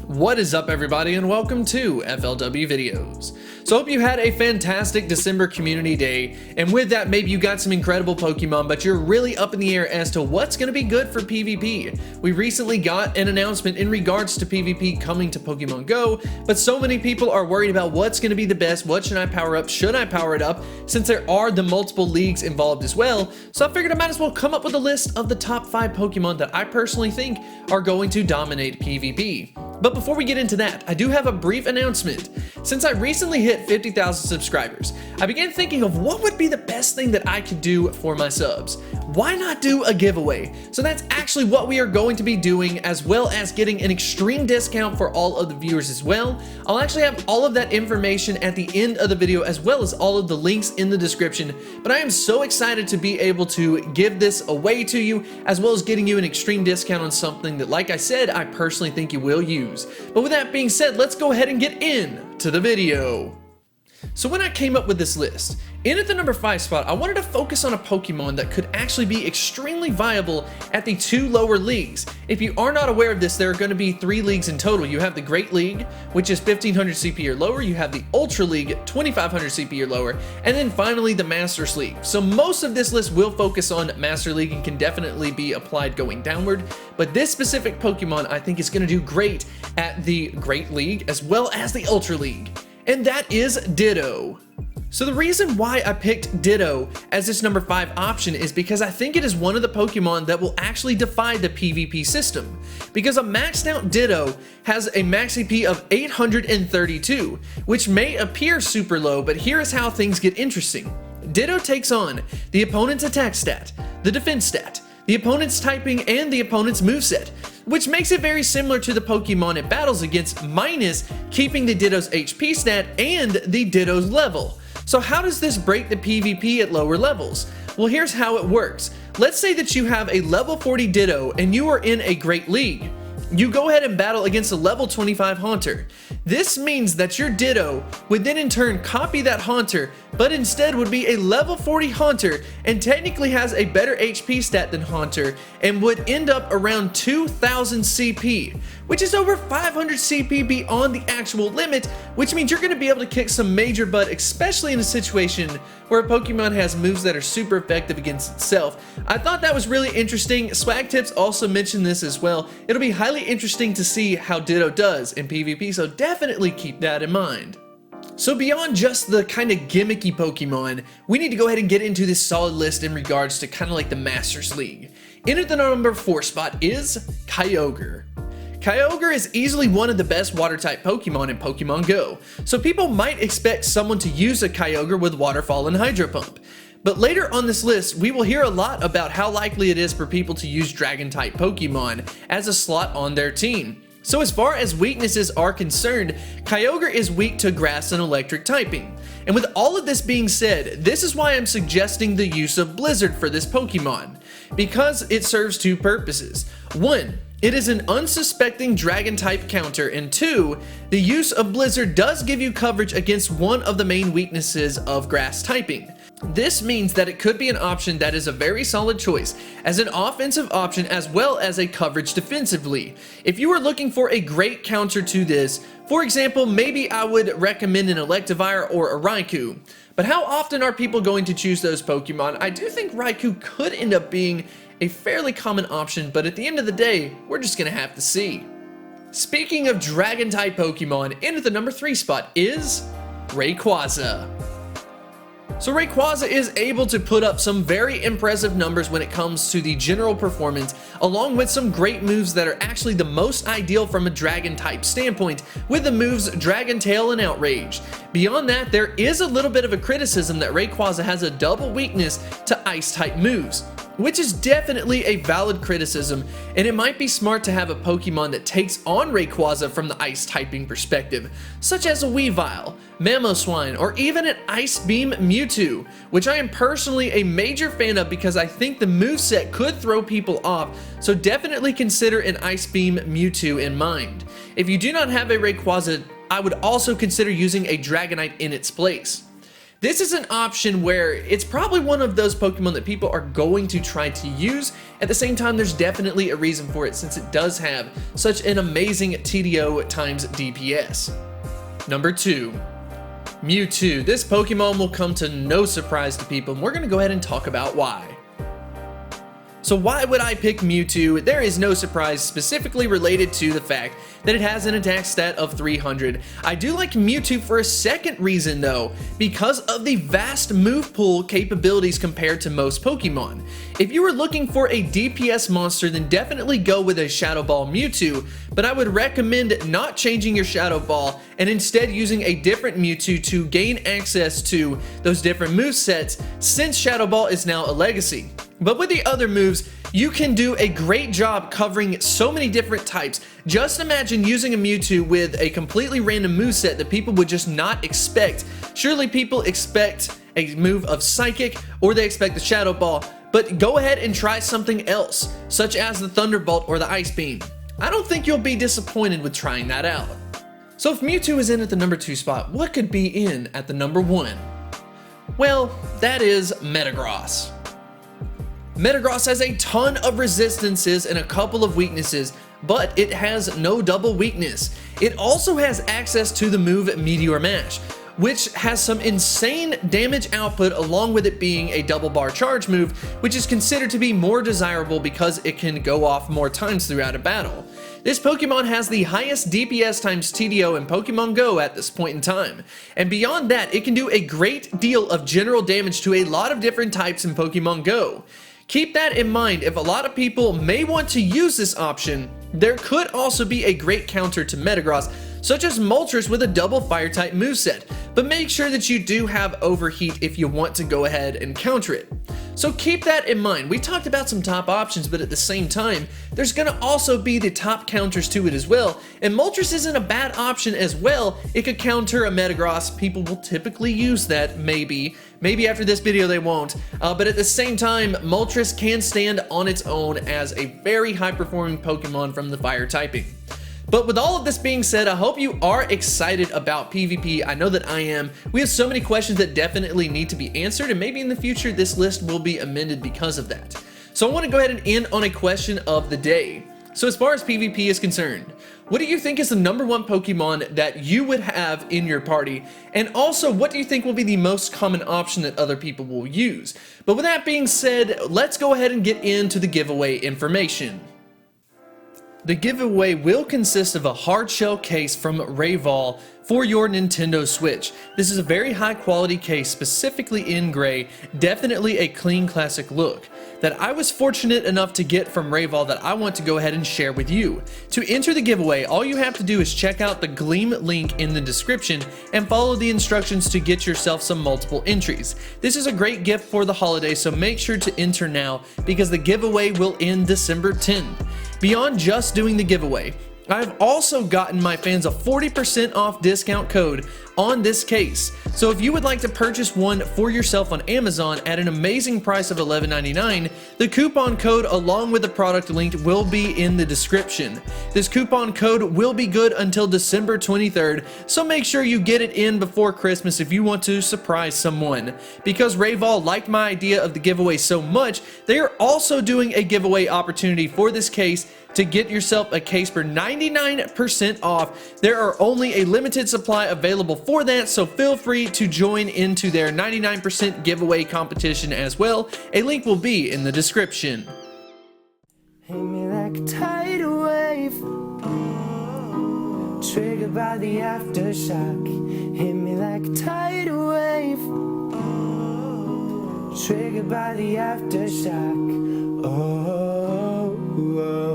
What is up, everybody, and welcome to FLW Videos. So I hope you had a fantastic December community day, and with that maybe you got some incredible Pokemon, but you're really up in the air as to what's going to be good for PvP. We recently got an announcement in regards to PvP coming to Pokemon Go, but so many people are worried about what's going to be the best, what should I power up, should I power it up, since there are the multiple leagues involved as well. So I figured I might as well come up with a list of the top 5 Pokemon that I personally think are going to dominate PvP. But before we get into that, I do have a brief announcement. Since I recently hit 50,000 subscribers, I began thinking of what would be the best thing that I could do for my subs. Why not do a giveaway? So that's actually what we are going to be doing, as well as getting an extreme discount for all of the viewers as well. I'll actually have all of that information at the end of the video, as well as all of the links in the description. But I am so excited to be able to give this away to you, as well as getting you an extreme discount on something that, like I said, I personally think you will use. But with that being said, let's go ahead and get into the video. So when I came up with this list, in at the number 5 spot, I wanted to focus on a Pokemon that could actually be extremely viable at the 2 lower leagues. If you are not aware of this, there are going to be 3 leagues in total. You have the Great League, which is 1500 CP or lower. You have the Ultra League, 2500 CP or lower. And then finally the Masters League. So most of this list will focus on Master League and can definitely be applied going downward. But this specific Pokemon I think is going to do great at the Great League as well as the Ultra League. And that is Ditto. So the reason why I picked Ditto as this number 5 option is because I think it is one of the Pokemon that will actually defy the PvP system. Because a maxed out Ditto has a max CP of 832, which may appear super low, but here is how things get interesting. Ditto takes on the opponent's attack stat, the defense stat, the opponent's typing, and the opponent's moveset, which makes it very similar to the Pokemon it battles against, minus keeping the Ditto's HP stat and the Ditto's level. So how does this break the PvP at lower levels? Well, here's how it works. Let's say that you have a level 40 Ditto and you are in a Great League. You go ahead and battle against a level 25 Haunter. This means that your Ditto would then in turn copy that Haunter, but instead would be a level 40 Haunter and technically has a better HP stat than Haunter and would end up around 2000 CP, which is over 500 CP beyond the actual limit, which means you're going to be able to kick some major butt, especially in a situation where a Pokemon has moves that are super effective against itself. I thought that was really interesting. Swag Tips also mentioned this as well. It'll be highly interesting to see how Ditto does in PvP, so definitely keep that in mind. So beyond just the kind of gimmicky Pokemon, we need to go ahead and get into this solid list in regards to kind of like the Masters League. In at the number 4 spot is Kyogre. Kyogre is easily one of the best water-type Pokemon in Pokemon Go, so people might expect someone to use a Kyogre with Waterfall and Hydro Pump. But later on this list, we will hear a lot about how likely it is for people to use Dragon-type Pokemon as a slot on their team. So as far as weaknesses are concerned, Kyogre is weak to Grass and Electric typing. And with all of this being said, this is why I'm suggesting the use of Blizzard for this Pokemon, because it serves 2 purposes. 1, it is an unsuspecting dragon type counter, and 2, the use of Blizzard does give you coverage against one of the main weaknesses of grass typing. This means that it could be an option that is a very solid choice as an offensive option as well as a coverage defensively. If you are looking for a great counter to this, for example, maybe I would recommend an Electivire or a Raikou. But how often are people going to choose those Pokemon? I do think Raikou could end up being a fairly common option, but at the end of the day, we're just gonna have to see. Speaking of Dragon-type Pokemon, in at the number 3 spot is Rayquaza. So Rayquaza is able to put up some very impressive numbers when it comes to the general performance, along with some great moves that are actually the most ideal from a dragon type standpoint, with the moves Dragon Tail and Outrage. Beyond that, there is a little bit of a criticism that Rayquaza has a double weakness to ice type moves, which is definitely a valid criticism, and it might be smart to have a Pokemon that takes on Rayquaza from the ice typing perspective, such as a Weavile, Mamoswine, or even an Ice Beam Mewtwo, which I am personally a major fan of because I think the moveset could throw people off, so definitely consider an Ice Beam Mewtwo in mind. If you do not have a Rayquaza, I would also consider using a Dragonite in its place. This is an option where it's probably one of those Pokemon that people are going to try to use. At the same time, there's definitely a reason for it since it does have such an amazing TDO times DPS. Number 2, Mewtwo. This Pokemon will come to no surprise to people, and we're going to go ahead and talk about why. So why would I pick Mewtwo? There is no surprise specifically related to the fact that it has an attack stat of 300. I do like Mewtwo for a second reason though, because of the vast move pool capabilities compared to most Pokemon. If you were looking for a DPS monster, then definitely go with a Shadow Ball Mewtwo, but I would recommend not changing your Shadow Ball and instead using a different Mewtwo to gain access to those different movesets, since Shadow Ball is now a legacy. But with the other moves, you can do a great job covering so many different types. Just imagine using a Mewtwo with a completely random moveset that people would just not expect. Surely people expect a move of Psychic, or they expect the Shadow Ball, but go ahead and try something else, such as the Thunderbolt or the Ice Beam. I don't think you'll be disappointed with trying that out. So if Mewtwo is in at the number 2 spot, what could be in at the number 1? Well, that is Metagross. Metagross has a ton of resistances and a couple of weaknesses, but it has no double weakness. It also has access to the move Meteor Mash, which has some insane damage output along with it being a double bar charge move, which is considered to be more desirable because it can go off more times throughout a battle. This Pokemon has the highest DPS times TDO in Pokemon Go at this point in time, and beyond that, it can do a great deal of general damage to a lot of different types in Pokemon Go. Keep that in mind. If a lot of people may want to use this option, there could also be a great counter to Metagross, such as Moltres with a double fire type moveset, but make sure that you do have Overheat if you want to go ahead and counter it. So keep that in mind. We talked about some top options, but at the same time, there's going to also be the top counters to it as well, and Moltres isn't a bad option as well. It could counter a Metagross. People will typically use that, maybe after this video they won't, but at the same time, Moltres can stand on its own as a very high performing Pokemon from the fire typing. But with all of this being said, I hope you are excited about PvP. I know that I am. We have so many questions that definitely need to be answered, and maybe in the future this list will be amended because of that. So I want to go ahead and end on a question of the day. So as far as PvP is concerned, what do you think is the number 1 Pokemon that you would have in your party? And also, what do you think will be the most common option that other people will use? But with that being said, let's go ahead and get into the giveaway information. The giveaway will consist of a hard shell case from Rayquaza for your Nintendo Switch. This is a very high quality case, specifically in gray, definitely a clean classic look, that I was fortunate enough to get from Rayquaza that I want to go ahead and share with you. To enter the giveaway, all you have to do is check out the Gleam link in the description and follow the instructions to get yourself some multiple entries. This is a great gift for the holidays, so make sure to enter now because the giveaway will end December 10th. Beyond just doing the giveaway, I've also gotten my fans a 40% off discount code on this case. So if you would like to purchase one for yourself on Amazon at an amazing price of $11.99, the coupon code along with the product link will be in the description. This coupon code will be good until December 23rd, so make sure you get it in before Christmas if you want to surprise someone. Because Rayquaza liked my idea of the giveaway so much, they are also doing a giveaway opportunity for this case to get yourself a case for 99% off. There are only a limited supply available for that, so feel free to join into their 99% giveaway competition as well. A link will be in the description. Hit me like a tidal wave, triggered by the aftershock. Hit me like a tidal wave, triggered by the aftershock. Oh, oh.